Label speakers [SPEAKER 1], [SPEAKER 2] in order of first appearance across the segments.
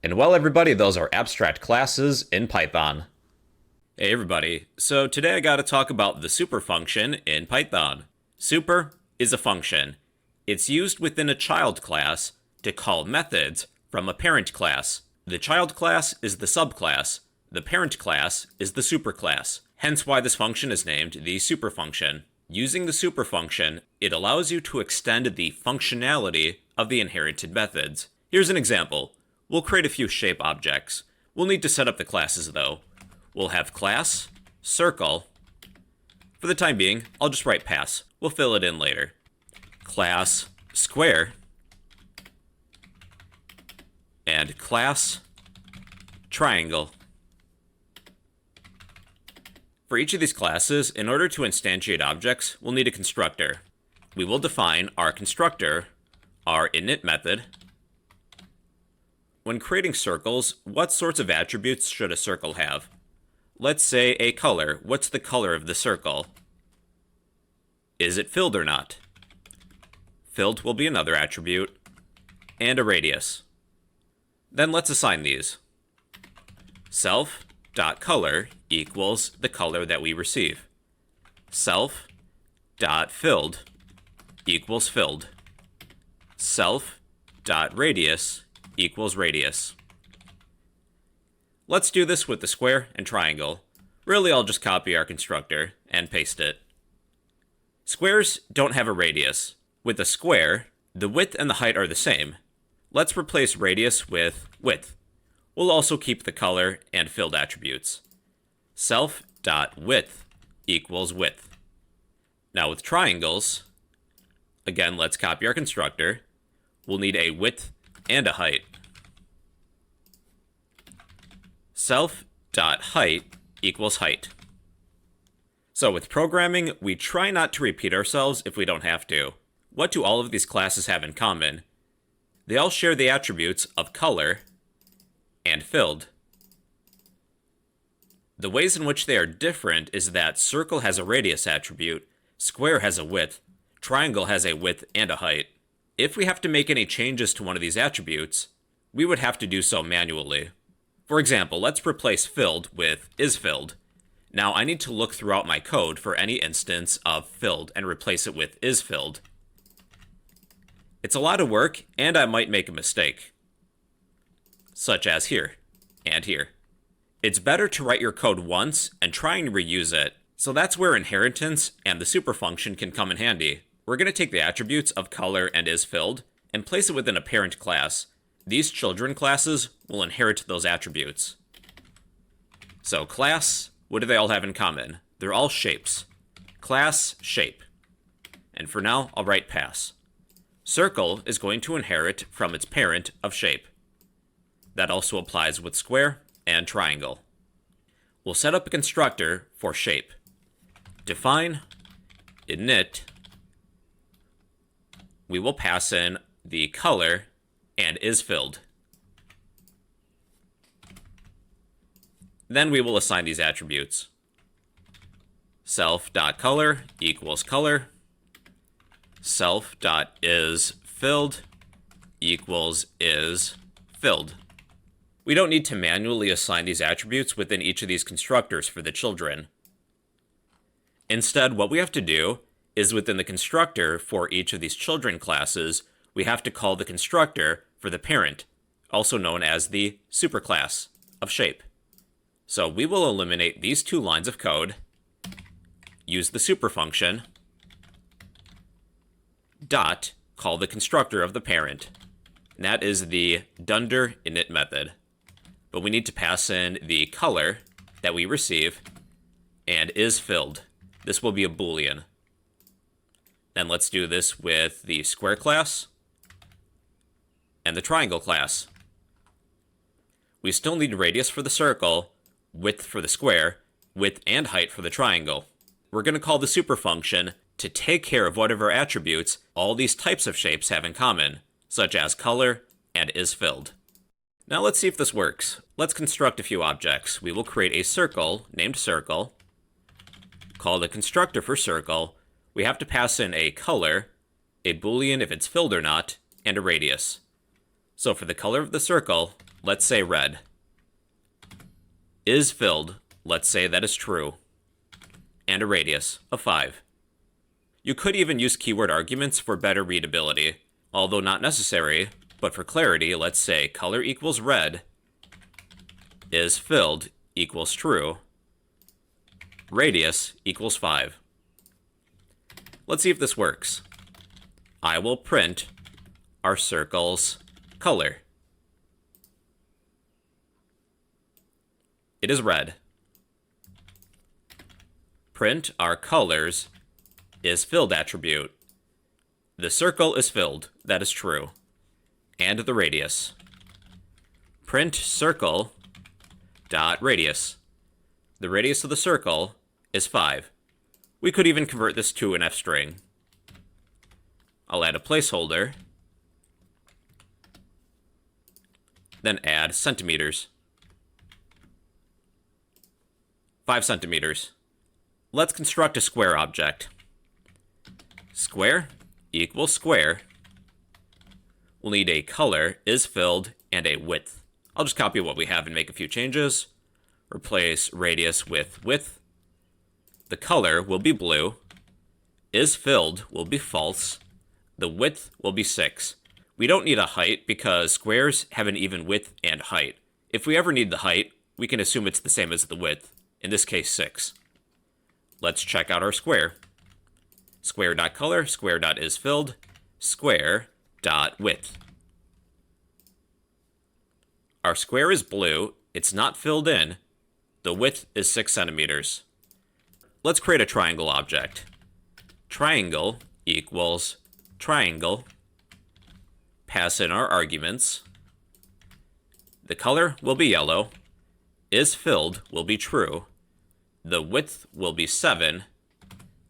[SPEAKER 1] And well, everybody, those are abstract classes in Python. Hey everybody, so today I gotta talk about the super function in Python. Super is a function. It's used within a child class to call methods from a parent class. The child class is the subclass. The parent class is the superclass. Hence why this function is named the super function. Using the super function, it allows you to extend the functionality of the inherited methods. Here's an example. We'll create a few shape objects. We'll need to set up the classes though. We'll have class, circle. For the time being, I'll just write pass. We'll fill it in later. Class, square. And class, triangle. For each of these classes, in order to instantiate objects, we'll need a constructor. We will define our constructor, our init method. When creating circles, what sorts of attributes should a circle have? Let's say a color. What's the color of the circle? Is it filled or not? Filled will be another attribute. And a radius. Then let's assign these. Self.color equals the color that we receive. Self.filled equals filled. Self.radius equals radius. Let's do this with the square and triangle. Really, I'll just copy our constructor and paste it. Squares don't have a radius. With a square, the width and the height are the same. Let's replace radius with width. We'll also keep the color and filled attributes. Self.width equals width. Now with triangles, again, let's copy our constructor. We'll need a width and a height. Self.height equals height. So with programming, we try not to repeat ourselves if we don't have to. What do all of these classes have in common? They all share the attributes of color and filled. The ways in which they are different is that circle has a radius attribute, square has a width, triangle has a width and a height. If we have to make any changes to one of these attributes, we would have to do so manually. For example, let's replace filled with isFilled. Now I need to look throughout my code for any instance of filled and replace it with isFilled. It's a lot of work, and I might make a mistake. Such as here, and here. It's better to write your code once and try and reuse it. So that's where inheritance and the super function can come in handy. We're going to take the attributes of color and isFilled and place it within a parent class. These children classes will inherit those attributes. So class, what do they all have in common? They're all shapes. Class, shape. And for now, I'll write pass. Circle is going to inherit from its parent of shape. That also applies with square and triangle. We'll set up a constructor for shape. Define init. We will pass in the color and isFilled. Then we will assign these attributes. Self.color equals color. Self.isFilled equals isFilled. We don't need to manually assign these attributes within each of these constructors for the children. Instead, what we have to do is within the constructor for each of these children classes, we have to call the constructor for the parent, also known as the superclass of shape. So we will eliminate these two lines of code, use the super function, dot, call the constructor of the parent. And that is the dunder init method. But we need to pass in the color that we receive and isFilled. This will be a Boolean. Then let's do this with the square class and the triangle class. We still need radius for the circle, width for the square, width and height for the triangle. We're going to call the super function to take care of whatever attributes all these types of shapes have in common, such as color and isFilled. Now let's see if this works. Let's construct a few objects. We will create a circle named circle, call the constructor for circle. We have to pass in a color, a Boolean if it's filled or not, and a radius. So for the color of the circle, let's say red, is filled, let's say that is true, and a radius of 5. You could even use keyword arguments for better readability, although not necessary, but for clarity, let's say color equals red, is filled equals true, radius equals 5. Let's see if this works. I will print our circle's color. It is red. Print our colors is filled attribute. The circle is filled, that is true. And the radius. Print circle dot radius. The radius of the circle is 5. We could even convert this to an F string. I'll add a placeholder, then add centimeters. 5 centimeters. Let's construct a square object. Square equals square. We'll need a color is filled and a width. I'll just copy what we have and make a few changes. Replace radius with width. The color will be blue. Is filled will be false. The width will be 6. We don't need a height because squares have an even width and height. If we ever need the height, we can assume it's the same as the width, in this case 6. Let's check out our square. Square.color, square.isFilled, square.width. Our square is blue, it's not filled in. The width is 6 centimeters. Let's create a triangle object. Triangle equals triangle. Pass in our arguments. The color will be yellow. Is filled will be true. The width will be 7.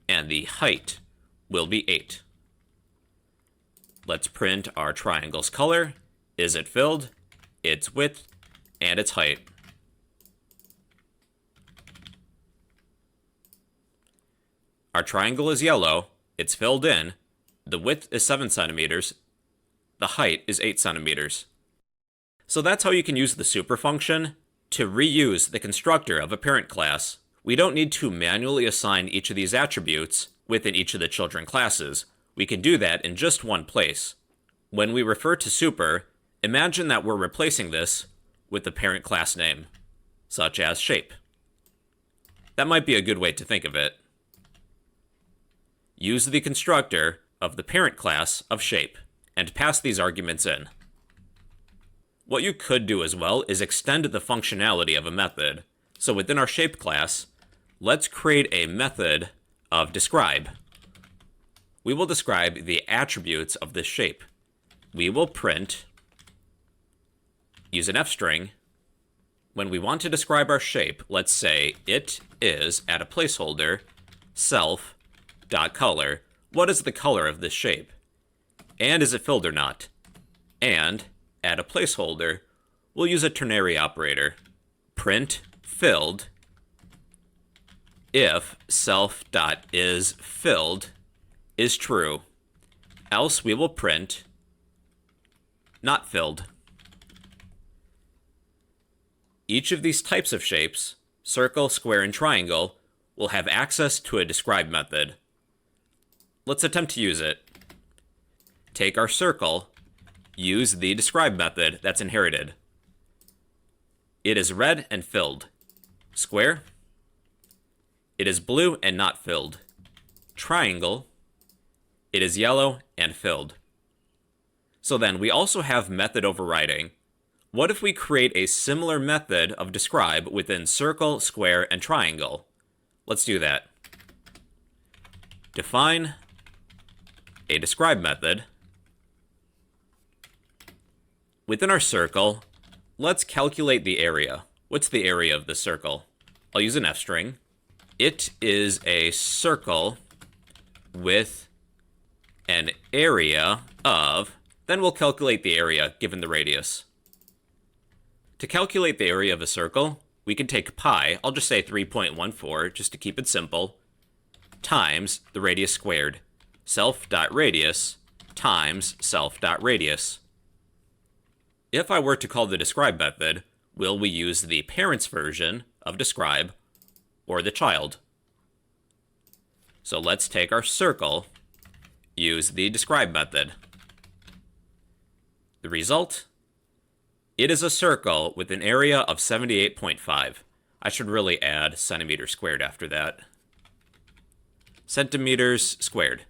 [SPEAKER 1] And the height will be 8. Let's print our triangle's color. Is it filled? Its width and its height. Our triangle is yellow. It's filled in. The width is 7 centimeters. The height is 8 centimeters. So that's how you can use the super function to reuse the constructor of a parent class. We don't need to manually assign each of these attributes within each of the children classes. We can do that in just one place. When we refer to super, imagine that we're replacing this with the parent class name, such as shape. That might be a good way to think of it. Use the constructor of the parent class of shape and pass these arguments in. What you could do as well is extend the functionality of a method. So within our shape class, let's create a method of describe. We will describe the attributes of this shape. We will print, use an F string. When we want to describe our shape, let's say it is, add a placeholder, self.color. What is the color of this shape? And is it filled or not? And add a placeholder. We'll use a ternary operator. Print filled if self.isFilled is true. Else we will print not filled. Each of these types of shapes, circle, square, and triangle, will have access to a describe method. Let's attempt to use it. Take our circle, use the describe method that's inherited. It is red and filled. Square. It is blue and not filled. Triangle. It is yellow and filled. So then we also have method overriding. What if we create a similar method of describe within circle, square, and triangle? Let's do that. Define a describe method. Within our circle, let's calculate the area. What's the area of the circle? I'll use an F string. It is a circle with an area of, then we'll calculate the area given the radius. To calculate the area of a circle, we can take pi, I'll just say 3.14 just to keep it simple, times the radius squared. Self.radius times self.radius. If I were to call the describe method, will we use the parent's version of describe or the child? So let's take our circle, use the describe method. The result? It is a circle with an area of 78.5. I should really add centimeters squared after that. Centimeters squared.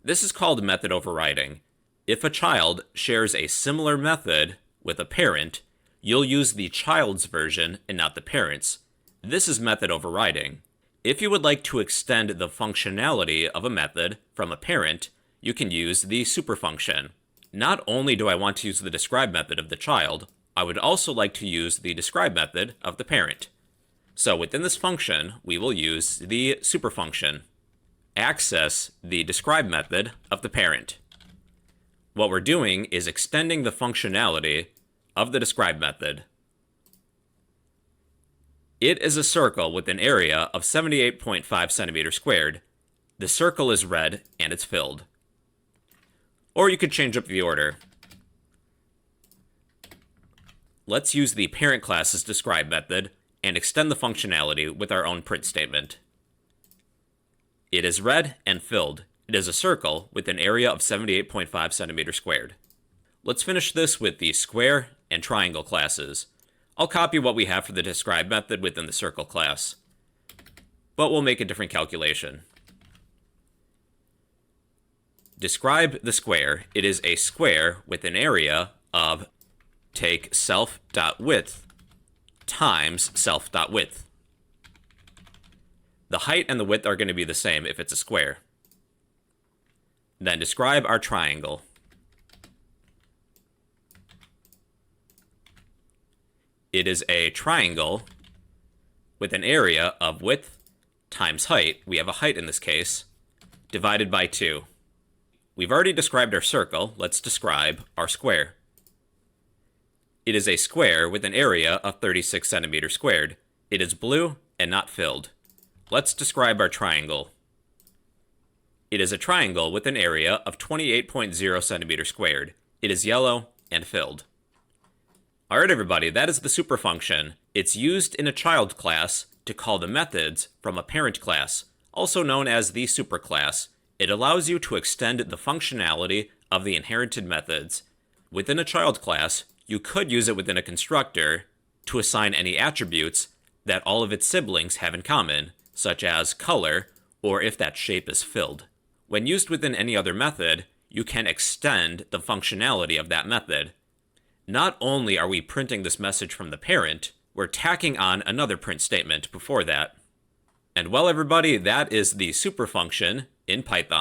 [SPEAKER 1] This is called method overriding. If a child shares a similar method with a parent, you'll use the child's version and not the parent's. This is method overriding. If you would like to extend the functionality of a method from a parent, you can use the super function. Not only do I want to use the describe method of the child, I would also like to use the describe method of the parent. So within this function, we will use the super function. Access the describe method of the parent. What we're doing is extending the functionality of the describe method. It is a circle with an area of 78.5 centimeters squared. The circle is red and it's filled. Or you could change up the order. Let's use the parent class's describe method and extend the functionality with our own print statement. It is red and filled. It is a circle with an area of 78.5 centimeters squared. Let's finish this with the square and triangle classes. I'll copy what we have for the describe method within the circle class, but we'll make a different calculation. Describe the square. It is a square with an area of take self.width times self.width. The height and the width are going to be the same if it's a square. Then describe our triangle. It is a triangle with an area of width times height. We have a height in this case, divided by 2. We've already described our circle. Let's describe our square. It is a square with an area of 36 centimeters squared. It is blue and not filled. Let's describe our triangle. It is a triangle with an area of 28.0 centimeters squared. It is yellow and filled. Alright everybody, that is the super function. It's used in a child class to call the methods from a parent class, also known as the superclass. It allows you to extend the functionality of the inherited methods. Within a child class, you could use it within a constructor to assign any attributes that all of its siblings have in common, such as color, or if that shape is filled. When used within any other method, you can extend the functionality of that method. Not only are we printing this message from the parent, we're tacking on another print statement before that. And well everybody, that is the super function in Python.